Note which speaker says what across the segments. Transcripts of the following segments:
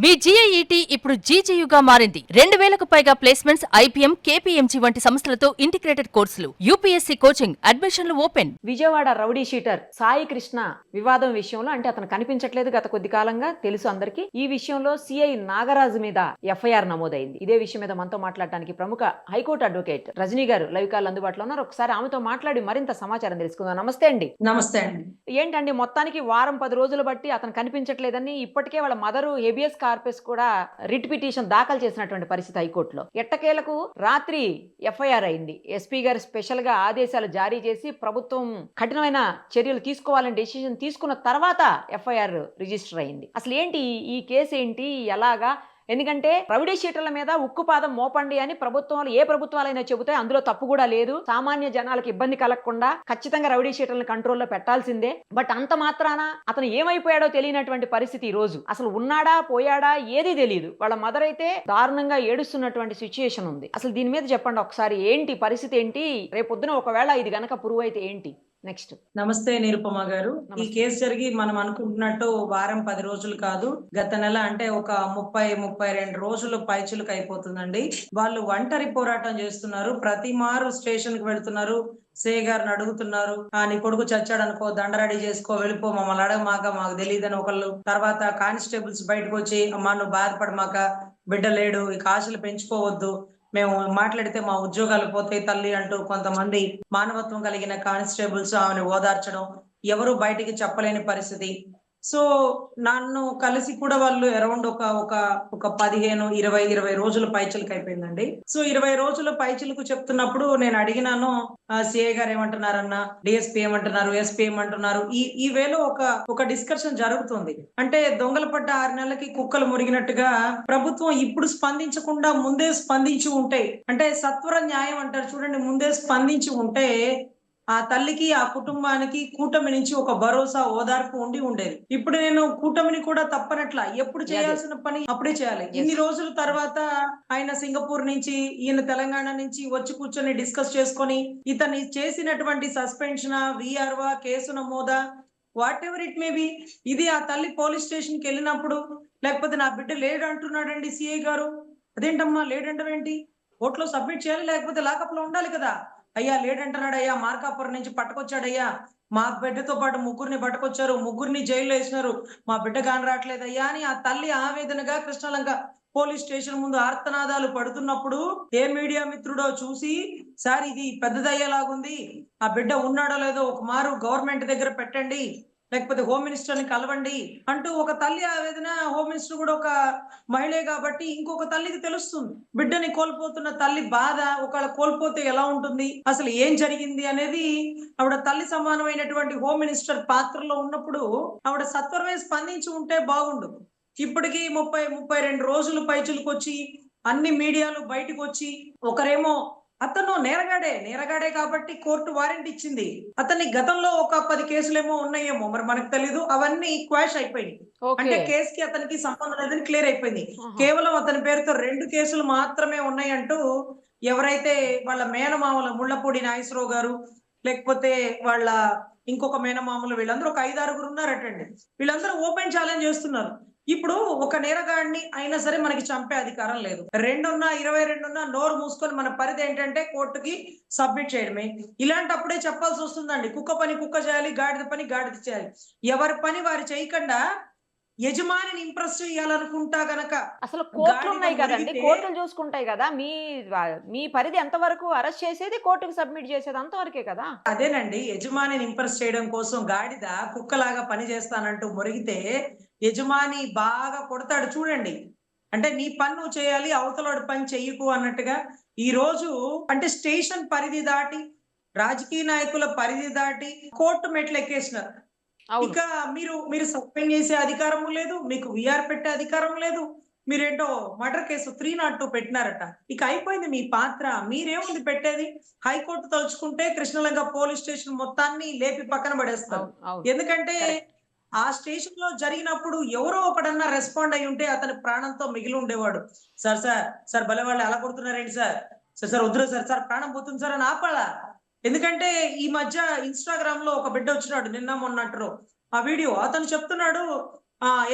Speaker 1: మీ జీఐఈటీ ఇప్పుడు జీజేయుగా మారింది. 2000కు పైగా ప్లేస్మెంట్స్, ఐపీఎం, కేపీఎంజీ వంటి సంస్థలతో ఇంటిగ్రేటెడ్ కోర్సులు. యూపీఎస్సీ కోచింగ్, అడ్మిషన్లు open.
Speaker 2: Vijayawada rowdy sheeter Sai Krishna వివాదం విషయంలో అంటే అతను కనిపించట్లేదు గత కొద్ది కాలంగా తెలుసు అందరికీ. ఈ విషయంలో సిఐ నాగరాజు మీద ఎఫ్ఐఆర్ నమోదైంది. ఇదే విషయం మీద మనతో మాట్లాడడానికి ప్రముఖ హైకోర్టు అడ్వకేట్ రజనీ గారు లైవ్ కాల్ అందుబాటులో ఉన్నారు. ఒకసారి ఆమెతో మాట్లాడి మరింత సమాచారం తెలుసుకుందాం. నమస్తే అండి.
Speaker 3: నమస్తే అండి.
Speaker 2: ఏంటండి మొత్తానికి వారం 10 రోజులు బట్టి అతను కనిపించట్లేదని ఇప్పటికే వాళ్ళ మదరు హెబియస్ కార్పస్ కూడా రిట్ పిటిషన్ దాఖలు చేసినటువంటి పరిస్థితి హైకోర్టులో. ఎట్టకేలకు రాత్రి ఎఫ్ఐఆర్ అయింది. ఎస్పీ గారు స్పెషల్ గా ఆదేశాలు జారీ చేసి ప్రభుత్వం కఠినమైన చర్యలు తీసుకోవాలని డెసిషన్ తీసుకున్న తర్వాత ఎఫ్ఐఆర్ రిజిస్టర్ అయింది. అసలు ఏంటి ఈ కేసు ఏంటి, ఎలాగా? ఎందుకంటే రౌడీ షీటర్ల మీద ఉక్కుపాదం మోపండి అని ప్రభుత్వాలు ఏ ప్రభుత్వాలైనా చెబుతాయి, అందులో తప్పు కూడా లేదు. సామాన్య జనాలకు ఇబ్బంది కలగకుండా ఖచ్చితంగా రౌడీ షీటర్లను కంట్రోల్లో పెట్టాల్సిందే. బట్ అంత మాత్రాన అతను ఏమైపోయాడో తెలియనటువంటి పరిస్థితి ఈ రోజు. అసలు ఉన్నాడా పోయాడా ఏదీ తెలియదు. వాళ్ళ మదర్ అయితే దారుణంగా ఏడుస్తున్నటువంటి సిచ్యుయేషన్ ఉంది. అసలు దీని మీద చెప్పండి ఒకసారి, ఏంటి పరిస్థితి ఏంటి? రేపొద్దున ఒకవేళ ఇది గనక ప్రూవ్ అయితే ఏంటి నెక్స్ట్?
Speaker 3: నమస్తే నిరుపమ గారు. ఈ కేసు జరిగి మనం అనుకుంటున్నట్టు వారం 10 రోజులు కాదు, గత నెల అంటే ఒక 30-32 రోజులు పైచులకు అయిపోతుందండి. వాళ్ళు ఒంటరి పోరాటం చేస్తున్నారు. ప్రతి మారు స్టేషన్ కి వెళ్తున్నారు, సే గారిని అడుగుతున్నారు, నీ కొడుకు చచ్చాడు అనుకో, దండ రెడీ చేసుకో, వెళ్ళిపో, మమ్మల్ని అడగమాక, మాకు తెలియదని ఒకళ్ళు. తర్వాత కానిస్టేబుల్స్ బయటకు వచ్చి, అమ్మా నువ్వు బాధపడమాక, బిడ్డ లేడు, ఇక ఆశలు పెంచుకోవద్దు, మేము మాట్లాడితే మా ఉద్యోగాలు పోతాయి తల్లి అంటూ కొంతమంది మానవత్వం కలిగిన కానిస్టేబుల్స్ ఆమెను ఓదార్చడం, ఎవరు బయటికి చెప్పలేని పరిస్థితి. సో నన్ను కలిసి కూడా వాళ్ళు అరౌండ్ ఒక 15-20 రోజుల పైచలకు అయిపోయిందండి. సో 20 రోజుల పైచలకు చెప్తున్నప్పుడు నేను అడిగినాను, సిఐ గారు ఏమంటున్నారన్నా, డిఎస్పీ ఏమంటున్నారు, ఎస్పీ ఏమంటున్నారు. ఈ వేలో ఒక డిస్కషన్ జరుగుతుంది. అంటే దొంగల పడ్డ 6 నెలలకి కుక్కలు మురిగినట్టుగా ప్రభుత్వం ఇప్పుడు స్పందించకుండా ముందే స్పందించి ఉంటే, అంటే సత్వర న్యాయం అంటారు చూడండి, ముందే స్పందించి ఉంటే ఆ తల్లికి ఆ కుటుంబానికి కూటమి నుంచి ఒక భరోసా ఓదార్పు ఉండేది. ఇప్పుడు నేను కూటమిని కూడా తప్పనట్ల, ఎప్పుడు చేయాల్సిన పని అప్పుడే చేయాలి. ఇన్ని రోజుల తర్వాత ఆయన సింగపూర్ నుంచి, ఈయన తెలంగాణ నుంచి వచ్చి కూర్చొని డిస్కస్ చేసుకొని ఇతన్ని చేసినటువంటి సస్పెన్షన్, విఆర్వా, కేసు నమోదా, whatever it may be, ఇది ఆ తల్లి పోలీస్ స్టేషన్ కి వెళ్ళినప్పుడు, లేకపోతే నా బిడ్డ లేడు అంటున్నాడండి సిఐ గారు, అదేంటమ్మా లేడంటారేంటి, కోర్టులో సబ్మిట్ చేయాలి, లేకపోతే లాకప్ లో ఉండాలి కదా. అయ్యా లేడంటున్నాడు అయ్యా, మార్కాపురం నుంచి పట్టుకొచ్చాడయ్యా, మా బిడ్డతో పాటు 3 పట్టుకొచ్చారు, 3 జైల్లో వేసినారు, మా బిడ్డ కాని రావట్లేదయ్యా అని ఆ తల్లి ఆవేదనగా కృష్ణలంక పోలీస్ స్టేషన్ ముందు ఆర్తనాదాలు పడుతున్నప్పుడు ఏ మీడియా మిత్రుడో చూసి, సార్ ఇది పెద్దదయ్యేలాగుంది, ఆ బిడ్డ ఉన్నాడో లేదో ఒక మారు గవర్నమెంట్ దగ్గర పెట్టండి, లేకపోతే హోమ్ మినిస్టర్ ని కలవండి అంటూ ఒక తల్లి ఆవేదన. హోమ్ మినిస్టర్ కూడా ఒక మహిళే కాబట్టి ఇంకొక తల్లికి తెలుస్తుంది బిడ్డని కోల్పోతున్న తల్లి బాధ, ఒకవేళ కోల్పోతే ఎలా ఉంటుంది, అసలు ఏం జరిగింది అనేది. ఆవిడ తల్లి సమానమైనటువంటి హోమ్ మినిస్టర్ పాత్రలో ఉన్నప్పుడు ఆవిడ సత్వరమే స్పందించి ఉంటే బాగుండు. ఇప్పటికీ 30-32 రోజులు పైచులకు వచ్చి అన్ని మీడియాలు బయటకు వచ్చి, ఒకరేమో అతను నేరగాడే కాబట్టి కోర్టు వారెంట్ ఇచ్చింది, అతన్ని గతంలో ఒక 10 కేసులేమో ఉన్నాయేమో, మరి మనకు తెలీదు, అవన్నీ క్వాష్ అయిపోయింది. అంటే కేసుకి అతనికి సంబంధం లేదని క్లియర్ అయిపోయింది. కేవలం అతని పేరుతో 2 కేసులు మాత్రమే ఉన్నాయంటూ ఎవరైతే వాళ్ళ మేనమామల ముళ్ళపూడి నాగేశ్వరరావు గారు, లేకపోతే వాళ్ళ ఇంకొక మేనమామలు, వీళ్ళందరూ ఒక 5-6 ఉన్నారటండి. వీళ్ళందరూ ఓపెన్ ఛాలెంజ్ చేస్తున్నారు. ఇప్పుడు ఒక నేరగాడిని అయినా సరే మనకి చంపే అధికారం లేదు. 22 నోరు మూసుకొని మన పరిధి ఏంటంటే కోర్టుకి సబ్మిట్ చేయడమే. ఇలాంటప్పుడే చెప్పాల్సి వస్తుందండి, కుక్క పని కుక్క చేయాలి, గాడిద పని గాడిద చేయాలి. ఎవరి పని వారు చేయకుండా యజమానిని ఇంప్రెస్ చేయాలనుకుంటా గనక,
Speaker 2: అసలు కోర్టులు ఉన్నాయి కదండి, కోర్టులు చూసుకుంటాయి కదా. మీ పరిధి ఎంతవరకు అరెస్ట్ చేసేది, కోర్టుకు సబ్మిట్ చేసేది అంతవరకే కదా.
Speaker 3: అదేనండి, యజమానిని ఇంప్రెస్ చేయడం కోసం గాడిద కుక్కలాగా పని చేస్తానంటూ మొరిగితే యజమాని బాగా కొడతాడు చూడండి. అంటే నీ పని నువ్వు చేయాలి, అవతలోడి పని చెయ్యకు అన్నట్టుగా ఈ రోజు అంటే స్టేషన్ పరిధి దాటి, రాజకీయ నాయకుల పరిధి దాటి కోర్టు మెట్లు ఎక్కేసినారు. ఇక మీరు సస్పెండ్ చేసే అధికారం లేదు, మీకు విఆర్ పెట్టే అధికారం లేదు. మీరేంటో మర్డర్ కేసు 302 పెట్టినారట. ఇక అయిపోయింది మీ పాత్ర. మీరేముంది పెట్టేది? హైకోర్టు తలుచుకుంటే కృష్ణలంక పోలీస్ స్టేషన్ మొత్తాన్ని లేపి పక్కన పడేస్తారు. ఎందుకంటే ఆ స్టేషన్ లో జరిగినప్పుడు ఎవరో ఒకడన్నా రెస్పాండ్ అయి ఉంటే అతని ప్రాణంతో మిగిలి ఉండేవాడు. సార్ భలే వాళ్ళు అలా కొడుతున్నారేంటి సార్ వద్దురు సార్ ప్రాణం పోతుంది సార్ అని ఆపాలా. ఎందుకంటే ఈ మధ్య ఇన్స్టాగ్రామ్ లో ఒక బిడ్డ వచ్చినాడు, నిన్న మొన్నట్టు ఆ వీడియో, అతను చెప్తున్నాడు,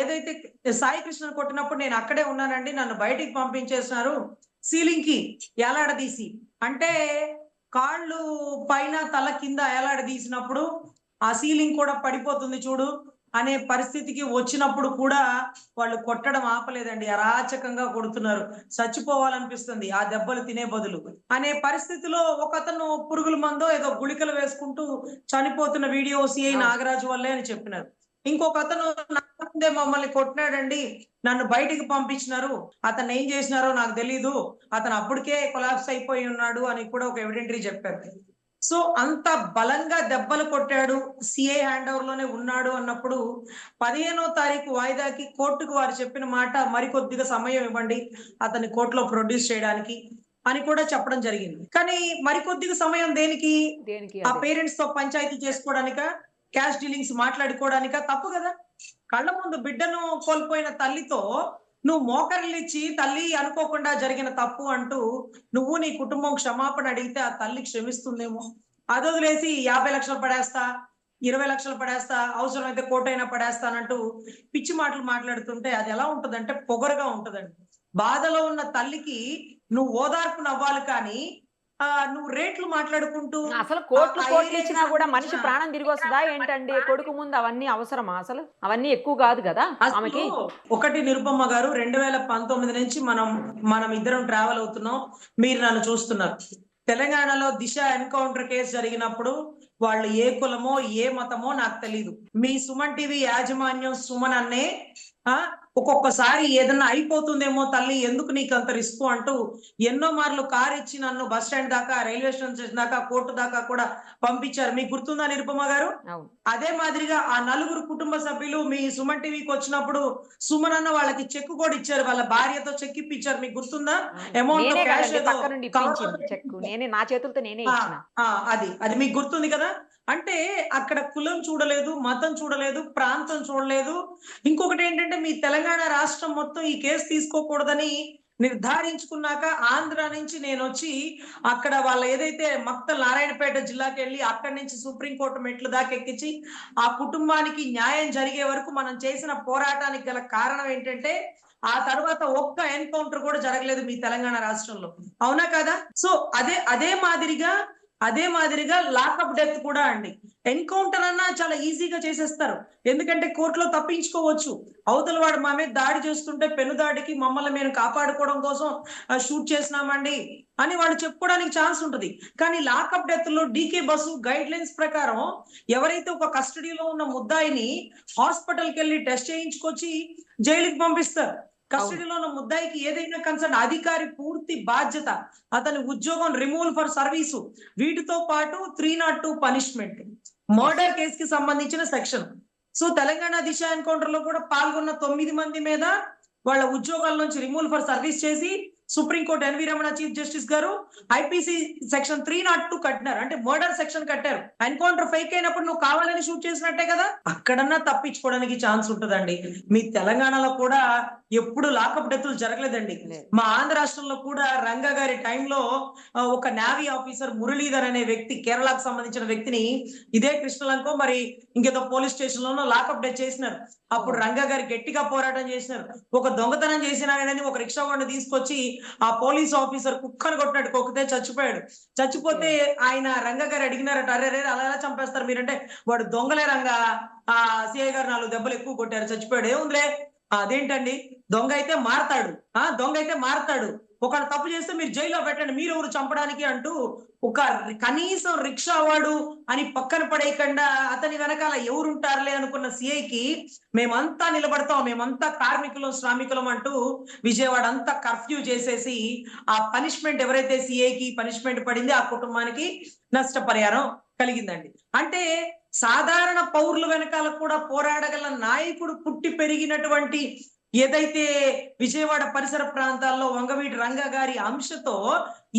Speaker 3: ఏదైతే సాయి కృష్ణ కొట్టినప్పుడు నేను అక్కడే ఉన్నానండి, నన్ను బయటికి పంపించేస్తున్నారు సీలింగ్ కి ఏలాడదీసి. అంటే కాళ్ళు పైన తల కింద ఏలాడదీసినప్పుడు ఆ సీలింగ్ కూడా పడిపోతుంది చూడు అనే పరిస్థితికి వచ్చినప్పుడు కూడా వాళ్ళు కొట్టడం ఆపలేదండి, అరాచకంగా కొడుతున్నారు. చచ్చిపోవాలనిపిస్తుంది ఆ దెబ్బలు తినే బదులు అనే పరిస్థితిలో ఒకతను పురుగుల మందో ఏదో గుళికలు వేసుకుంటూ చనిపోతున్న వీడియో సిఐ నాగరాజు వల్లే అని చెప్పినారు. ఇంకొక అతను ముందే మమ్మల్ని కొట్టినాడండి, నన్ను బయటికి పంపించినారు, అతను ఏం చేసినారో నాకు తెలీదు, అతను అప్పటికే కొలాప్స్ అయిపోయి ఉన్నాడు అని కూడా ఒక ఎవిడెంటరీ చెప్పారు. సో అంత బలంగా దెబ్బలు కొట్టాడు, సిఐ హ్యాండ్ ఓవర్ లోనే ఉన్నాడు అన్నప్పుడు 15వ తారీఖు వాయిదాకి కోర్టుకు వారు చెప్పిన మాట మరికొద్దిగా సమయం ఇవ్వండి అతన్ని కోర్టులో ప్రొడ్యూస్ చేయడానికి అని కూడా చెప్పడం జరిగింది. కానీ మరికొద్దిగా సమయం దేనికి? ఆ పేరెంట్స్ తో పంచాయతీ చేసుకోవడానిక, క్యాష్ డీలింగ్స్ మాట్లాడుకోవడానిక? తప్పు కదా. కళ్ళ ముందు బిడ్డను కోల్పోయిన తల్లితో నువ్వు మోకరిల్లిచ్చి తల్లి అనుకోకుండా జరిగిన తప్పు అంటూ నువ్వు నీ కుటుంబం క్షమాపణ అడిగితే ఆ తల్లి క్షమిస్తుందేమో. అది వదిలేసి 50 లక్షలు పడేస్తా, 20 లక్షలు పడేస్తా, అవసరమైతే కోటైనా పడేస్తానంటూ పిచ్చి మాటలు మాట్లాడుతుంటే అది ఎలా ఉంటదంటే పొగరుగా ఉంటదండి. బాధలో ఉన్న తల్లికి నువ్వు ఓదార్పు నవ్వాలి, కానీ నువ్వు రేట్లు మాట్లాడుకుంటూ
Speaker 2: అసలు కోట్లు ఇచ్చినా కూడా మనిషి ప్రాణం తిరిగి వస్తుందా ఏంటండి? కొడుకు ముందు అవన్నీ అవసరమా? అసలు అవన్నీ ఎక్కువ కాదు కదా ఆమెకి.
Speaker 3: ఒకటి నిరుపమ్మ గారు, 2019 నుంచి మనం ఇద్దరం ట్రావెల్ అవుతున్నాం, మీరు నన్ను చూస్తున్నారు. తెలంగాణలో దిశ ఎన్కౌంటర్ కేసు జరిగినప్పుడు వాళ్ళు ఏ కులమో ఏ మతమో నాకు తెలియదు, మీ సుమన్ టీవీ యాజమాన్యం సుమన్ అన్నే ఒక్కొక్కసారి ఏదన్నా అయిపోతుందేమో తల్లి, ఎందుకు నీకు అంత రిస్క్ అంటూ ఎన్నో మార్లు కారు ఇచ్చి నన్ను బస్ స్టాండ్ దాకా, రైల్వే స్టేషన్ దాకా, కోర్టు దాకా కూడా పంపించారు. మీకు గుర్తుందా నిరుపమ్మ గారు? అదే మాదిరిగా ఆ 4 కుటుంబ సభ్యులు మీ సుమన్ టీవీకి వచ్చినప్పుడు సుమన్ అన్న వాళ్ళకి చెక్ కూడా ఇచ్చారు, వాళ్ళ భార్యతో చెక్ ఇప్పించారు. మీకు గుర్తుందా? అమౌంట్
Speaker 2: నా చేతులతో నేనే ఇచ్చిన.
Speaker 3: అది మీకు గుర్తుంది కదా. అంటే అక్కడ కులం చూడలేదు, మతం చూడలేదు, ప్రాంతం చూడలేదు. ఇంకొకటి ఏంటంటే మీ తెలంగాణ రాష్ట్రం మొత్తం ఈ కేసు తీసుకోకూడదని నిర్ధారించుకున్నాక ఆంధ్ర నుంచి నేను వచ్చి అక్కడ వాళ్ళ ఏదైతే మక్తల్ నారాయణపేట జిల్లాకి వెళ్ళి అక్కడి నుంచి సుప్రీంకోర్టు మెట్లు దాకా ఎక్కించి ఆ కుటుంబానికి న్యాయం జరిగే వరకు మనం చేసిన పోరాటానికి గల కారణం ఏంటంటే ఆ తర్వాత ఒక్క ఎన్కౌంటర్ కూడా జరగలేదు మీ తెలంగాణ రాష్ట్రంలో, అవునా కదా? సో అదే మాదిరిగా లాకప్ డెత్ కూడా అండి. ఎన్కౌంటర్ అన్నా చాలా ఈజీగా చేసేస్తారు, ఎందుకంటే కోర్టులో తప్పించుకోవచ్చు. అవతల వాడు మా మీద దాడి చేస్తుంటే పెను దాడికి మమ్మల్ని మేము కాపాడుకోవడం కోసం షూట్ చేసినామండి అని వాళ్ళు చెప్పుకోవడానికి ఛాన్స్ ఉంటుంది. కానీ లాకప్ డెత్ లో డీకే బస్సు గైడ్ లైన్స్ ప్రకారం ఎవరైతే ఒక కస్టడీలో ఉన్న ముద్దాయిని హాస్పిటల్కి వెళ్ళి టెస్ట్ చేయించుకొచ్చి జైలుకి పంపిస్తారు. కస్టడీలో ఉన్న ముద్దాయికి ఏదైనా కన్సర్న్ అధికారి పూర్తి బాధ్యత, అతని ఉద్యోగం రిమూవల్ ఫర్ సర్వీసు, వీటితో పాటు 302 పనిష్మెంట్, మర్డర్ కేసుకి సంబంధించిన section. So Telangana Disha encounter లో కూడా పాల్గొన్న 9 మంది మీద వాళ్ళ ఉద్యోగాల నుంచి రిమూవల్ ఫర్ సర్వీస్ చేసి supreme court N V Ramana chief justice గారు ఐపీసీ సెక్షన్ 302 కట్టినారు, అంటే మర్డర్ సెక్షన్ కట్టారు. ఎన్కౌంటర్ ఫేక్ అయినప్పుడు నువ్వు కావాలని షూట్ చేసినట్టే కదా, అక్కడన్నా తప్పించుకోవడానికి ఛాన్స్ ఉంటుందండి. మీ తెలంగాణలో కూడా ఎప్పుడు లాకప్ డెత్తులు జరగలేదండి. మా ఆంధ్ర రాష్ట్రంలో కూడా రంగా గారి టైంలో ఒక నేవీ ఆఫీసర్ మురళీధర్ అనే వ్యక్తి, కేరళకు సంబంధించిన వ్యక్తిని ఇదే కృష్ణలంకో మరి ఇంకేదో పోలీస్ స్టేషన్ లోనో లాకప్ డెత్ చేసినారు. అప్పుడు రంగా గారు గట్టిగా పోరాటం చేసినారు. ఒక దొంగతనం చేసినారనేది ఒక రిక్షా వాడిని తీసుకొచ్చి ఆ పోలీస్ ఆఫీసర్ కుక్కను కొట్టినట్టు కొక్కితే చచ్చిపోయాడు. చచ్చిపోతే ఆయన రంగా గారు అడిగినారట, అరే అలా ఎలా చంపేస్తారు మీరంటే, వాడు దొంగలే రంగా, ఆ సిఐ గారు 4 దెబ్బలు ఎక్కువ కొట్టారు, చచ్చిపోయాడు. ఏముందిలే, అదేంటండి, దొంగ అయితే మారతాడు, ఒకడు తప్పు చేస్తే మీరు జైల్లో పెట్టండి, మీరు ఎవరు చంపడానికి అంటూ ఒక కనీసం రిక్షా వాడు అని పక్కన పడేయకుండా అతని వెనకాల ఎవరుంటారులే అనుకున్న సిఐకి మేమంతా నిలబడతాం, మేమంతా కార్మికులం శ్రామికులం అంటూ విజయవాడ అంతా కర్ఫ్యూ చేసేసి ఆ పనిష్మెంట్ ఎవరైతే సిఐకి పనిష్మెంట్ పడింది ఆ కుటుంబానికి నష్టపరిహారం కలిగిందండి. అంటే సాధారణ పౌరుల వెనకాల కూడా పోరాడగల నాయకుడు పుట్టి పెరిగినటువంటి ఏదైతే విజయవాడ పరిసర ప్రాంతాల్లో వంగవీటి రంగా గారి అంశతో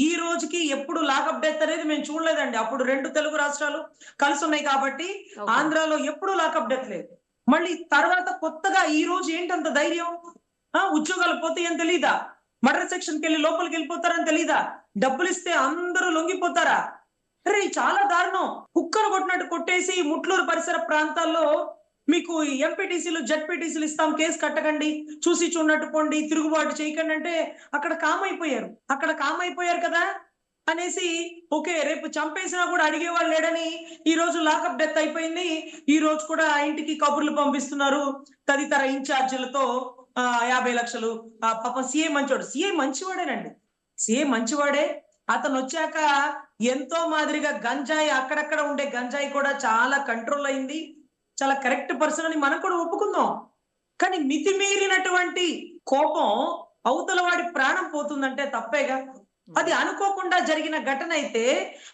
Speaker 3: ఈ రోజుకి ఎప్పుడు లాకప్ డెత్ అనేది మేము చూడలేదండి. అప్పుడు 2 తెలుగు రాష్ట్రాలు కలిసి ఉన్నాయి కాబట్టి ఆంధ్రాలో ఎప్పుడు లాకప్ డెత్ లేదు. మళ్ళీ తర్వాత కొత్తగా ఈ రోజు ఏంటంత ధైర్యం? ఉద్యోగాలు పోతాయని తెలీదా? మర్డర్ సెక్షన్కి వెళ్ళి లోపలికి వెళ్ళిపోతారని తెలీదా? డబ్బులు ఇస్తే అందరూ లొంగిపోతారా? అరే చాలా దారుణం. కుక్కను కొట్టినట్టు కొట్టేసి ముట్లూరు పరిసర ప్రాంతాల్లో మీకు ఎంపీటీసీలు జడ్పీటీసీలు ఇస్తాం, కేసు కట్టకండి, చూసి చూడనట్టు పోండి, తిరుగుబాటు చేయకండి అంటే అక్కడ కామ్ అయిపోయారు కదా అనేసి ఓకే రేపు చంపేసినా కూడా అడిగేవాళ్ళు లేడని ఈ రోజు లాకప్ డెత్ అయిపోయింది. ఈ రోజు కూడా ఆ ఇంటికి కబుర్లు పంపిస్తున్నారు తదితర ఇన్ఛార్జీలతో 50 లక్షలు. పాపం సీఏ మంచివాడేనండి, సీఏ మంచివాడే. అతను వచ్చాక ఎంతో మాదిరిగా గంజాయి, అక్కడక్కడ ఉండే గంజాయి కూడా చాలా కంట్రోల్ అయింది. చాలా కరెక్ట్ పర్సన్ అని మనం కూడా ఒప్పుకుందాం. కానీ మితిమీరినటువంటి కోపం అవతల వాడి ప్రాణం పోతుందంటే తప్పేగా. అది అనుకోకుండా జరిగిన ఘటన అయితే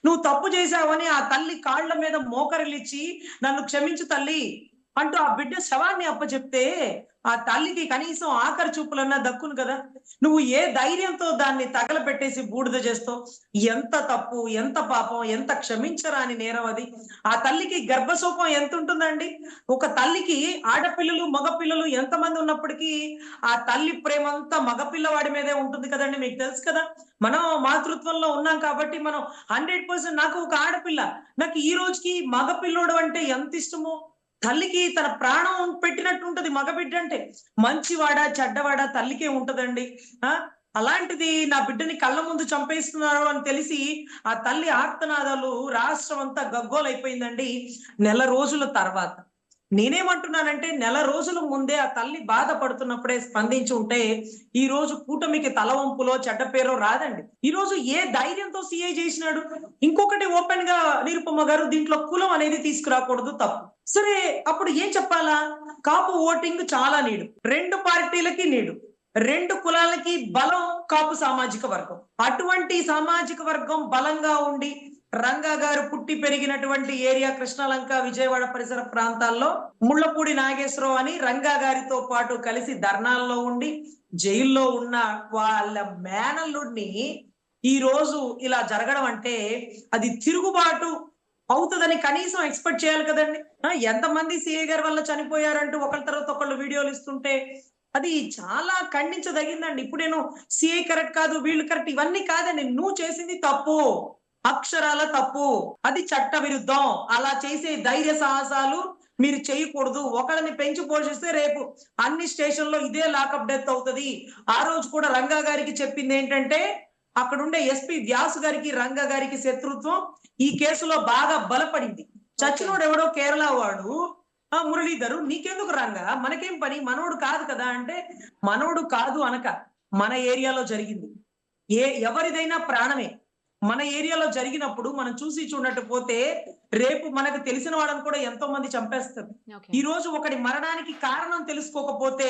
Speaker 3: నువ్వు తప్పు చేశావని ఆ తల్లి కాళ్ళ మీద మోకరిల్లిచ్చి నన్ను క్షమించు తల్లి అంటూ ఆ బిడ్డ శవాన్ని అప్పచెప్తే ఆ తల్లికి కనీసం ఆఖరి చూపులన్నా దక్కును కదా. నువ్వు ఏ ధైర్యంతో దాన్ని తగలబెట్టేసి బూడిద చేస్తావు? ఎంత తప్పు, ఎంత పాపం, ఎంత క్షమించరాని నేరం అది. ఆ తల్లికి గర్భశోకం ఎంత ఉంటుందండి. ఒక తల్లికి ఆడపిల్లలు మగపిల్లలు ఎంతమంది ఉన్నప్పటికీ ఆ తల్లి ప్రేమ అంతా మగపిల్లవాడి మీదే ఉంటుంది కదండి. మీకు తెలుసు కదా, మనం మాతృత్వంలో ఉన్నాం కాబట్టి మనం 100%. నాకు ఒక ఆడపిల్ల, నాకు ఈ రోజుకి మగపిల్లోడు అంటే ఎంత ఇష్టమో. తల్లికి తన ప్రాణం పెట్టినట్టు ఉంటది మగబిడ్డ అంటే. మంచివాడా చెడ్డవాడా తల్లికే ఉంటదండి. అలాంటిది నా బిడ్డని కళ్ళ ముందు చంపేస్తున్నారు అని తెలిసి ఆ తల్లి ఆర్తనాదాలు రాష్ట్రం అంతా గగ్గోలైపోయిందండి. నెల రోజుల తర్వాత నేనేమంటున్నానంటే, నెల రోజుల ముందే ఆ తల్లి బాధపడుతున్నప్పుడే స్పందించి ఉంటే ఈ రోజు కూటమికి తలవంపులో చెడ్డ పేరో రాదండి. ఈ రోజు ఏ ధైర్యంతో సీఐ చేసినాడు. ఇంకొకటి ఓపెన్ గా నిరుపమ్మ గారు, దీంట్లో కులం అనేది తీసుకురాకూడదు, తప్పు. సరే అప్పుడు ఏం చెప్పాలా? కాపు ఓటింగ్ చాలా నీడు, 2 పార్టీలకి నీడు, 2 కులాలకి బలం కాపు సామాజిక వర్గం. అటువంటి సామాజిక వర్గం బలంగా ఉండి రంగా గారు పుట్టి పెరిగినటువంటి ఏరియా కృష్ణలంక విజయవాడ పరిసర ప్రాంతాల్లో ముళ్ళపూడి నాగేశ్వరరావు అని రంగా గారితో పాటు కలిసి ధర్నాల్లో ఉండి జైల్లో ఉన్న వాళ్ళ మేనల్లుడిని ఈ రోజు ఇలా జరగడం అంటే అది తిరుగుబాటు అవుతుందని కనీసం ఎక్స్పెక్ట్ చేయాలి కదండి. ఎంతమంది సిఐ గారి వల్ల చనిపోయారంటూ ఒకళ్ళ తర్వాత ఒకళ్ళు వీడియోలు ఇస్తుంటే అది చాలా ఖండించదగిందండి. ఇప్పుడు నేను సిఐ కరెక్ట్ కాదు, వీళ్ళు కరెక్ట్, ఇవన్నీ కాదండి. నువ్వు చేసింది తప్పు, అక్షరాల తప్పు, అది చట్ట విరుద్ధం. అలా చేసే ధైర్య సాహసాలు మీరు చేయకూడదు. ఒకళ్ళని పెంచి పోషిస్తే రేపు అన్ని స్టేషన్లో ఇదే లాకప్ డెత్ అవుతుంది. ఆ రోజు కూడా రంగా గారికి చెప్పింది ఏంటంటే, అక్కడుండే ఎస్పీ వ్యాసు గారికి రంగా గారికి శత్రుత్వం ఈ కేసులో బాగా బలపడింది. చచ్చినోడు ఎవడో కేరళ వాడు, మురళీధరు, నీకెందుకు రంగా, మనకేం పని, మనోడు కాదు కదా అంటే, మనోడు కాదు అనక మన ఏరియాలో జరిగింది. ఎవరిదైనా ప్రాణమే. మన ఏరియాలో జరిగినప్పుడు మనం చూసి చూడట్టు పోతే రేపు మనకు తెలిసిన వాళ్ళని కూడా ఎంతో మంది చంపేస్తారు. ఈ రోజు ఒకటి మరణానికి కారణం తెలుసుకోకపోతే,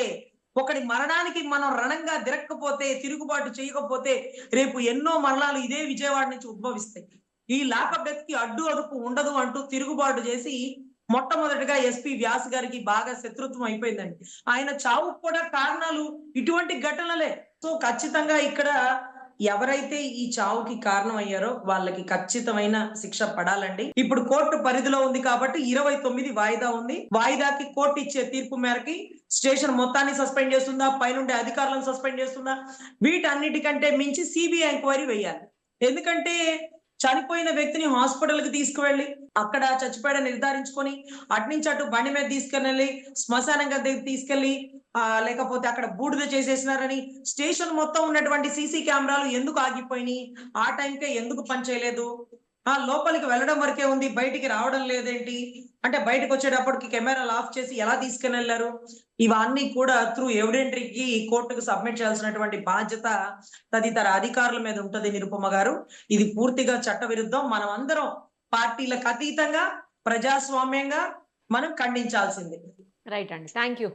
Speaker 3: ఒకటి మరణానికి మనం రణంగా దిరక్కపోతే, తిరుగుబాటు చేయకపోతే రేపు ఎన్నో మరణాలు ఇదే విజయవాడ నుంచి ఉద్భవిస్తాయి. ఈ లాకప్ డెత్ కి అడ్డు అదుపు ఉండదు అంటూ తిరుగుబాటు చేసి మొట్టమొదటిగా ఎస్పీ వ్యాస్ గారికి బాగా శత్రుత్వం అయిపోయిందండి. ఆయన చావుకు కూడా కారణాలు ఇటువంటి ఘటనలే. సో ఖచ్చితంగా ఇక్కడ ఎవరైతే ఈ చావుకి కారణం అయ్యారో వాళ్ళకి ఖచ్చితమైన శిక్ష పడాలండి. ఇప్పుడు కోర్టు పరిధిలో ఉంది కాబట్టి 29 వాయిదా ఉంది. వాయిదాకి కోర్టు ఇచ్చే తీర్పు మేరకి స్టేషన్ మొత్తాన్ని సస్పెండ్ చేస్తుందా, పైనుండే అధికారులను సస్పెండ్ చేస్తుందా, వీటన్నిటికంటే మించి సిబిఐ ఎంక్వైరీ వేయాలి. ఎందుకంటే చనిపోయిన వ్యక్తిని హాస్పిటల్ కి తీసుకువెళ్ళి అక్కడ చచ్చిపోయాడని నిర్ధారించుకొని అట్నుంచి అటు బండి మీద తీసుకెళ్ళి శ్మశానం దగ్గర తీసుకెళ్లి లేకపోతే అక్కడ బూడిద చేసేసినారని స్టేషన్ మొత్తం ఉన్నటువంటి సీసీ కెమెరాలు ఎందుకు ఆగిపోయినాయి, ఆ టైంకే ఎందుకు పనిచేయలేదు, లోపలికి వెళ్ళడం వరకే ఉంది, బయటికి రావడం లేదేంటి అంటే, బయటకు వచ్చేటప్పటికి కెమెరాలు ఆఫ్ చేసి ఎలా తీసుకుని వెళ్ళారు, ఇవన్నీ కూడా త్రూ ఎవిడెంటరీకి కోర్టుకు సబ్మిట్ చేయాల్సినటువంటి బాధ్యత తదితర అధికారుల మీద ఉంటది నిరుపమ గారు. ఇది పూర్తిగా చట్ట విరుద్ధం. మనం అందరం పార్టీలకు అతీతంగా ప్రజాస్వామ్యంగా మనం ఖండించాల్సిందే.
Speaker 2: రైట్ అండి, థ్యాంక్ యూ.